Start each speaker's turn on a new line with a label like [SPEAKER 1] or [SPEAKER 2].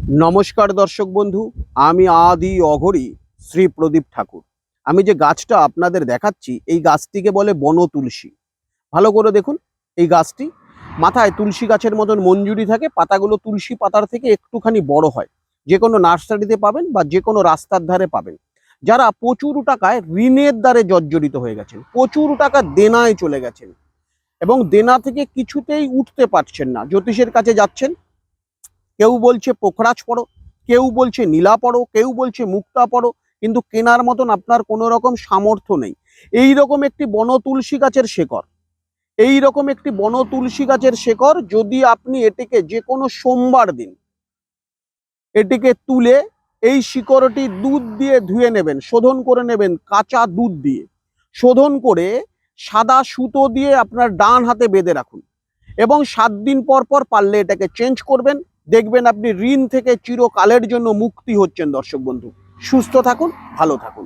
[SPEAKER 1] নমস্কার দর্শক বন্ধু, আমি আদি অঘরী শ্রী প্রদীপ ঠাকুর। আমি যে গাছটা আপনাদের দেখাচ্ছি এই গাছটিকে বলে বন তুলসী। ভালো করে দেখুন, এই গাছটি মাথায় তুলসী গাছের মতন মঞ্জুরি থাকে, পাতাগুলো তুলসী পাতার থেকে একটুখানি বড় হয়। যে কোনো নার্সারিতে পাবেন বা যে কোনো রাস্তার ধারে পাবেন। যারা প্রচুর টাকায় ঋণের দ্বারে জর্জরিত হয়ে গেছেন, প্রচুর টাকা দেনায় চলে গেছেন এবং দেনা থেকে কিছুতেই উঠতে পারছেন না, জ্যোতিষের কাছে যাচ্ছেন, কেউ বলছে পোখরাজ পড়ো, কেউ বলছে নীলা পড়ো, কেউ বলছে মুক্তা পড়ো, কিন্তু কেনার মতন আপনার কোনো রকম সামর্থ্য নেই। এই রকম একটি বন তুলসী গাছের শেকড়, এই রকম একটি বন তুলসী গাছের শেকড় যদি আপনি এটিকে যে কোনো সোমবার দিন এটিকে তুলে এই শিকড়টি দুধ দিয়ে ধুয়ে নেবেন, শোধন করে নেবেন, কাঁচা দুধ দিয়ে শোধন করে সাদা সুতো দিয়ে আপনার ডান হাতে বেঁধে রাখুন এবং 7 দিন পর পর পারলে এটাকে চেঞ্জ করবেন। দেখবেন আপনি ঋণ থেকে চিরকালের জন্য মুক্তি হচ্ছেন। দর্শক বন্ধু, সুস্থ থাকুন, ভালো থাকুন।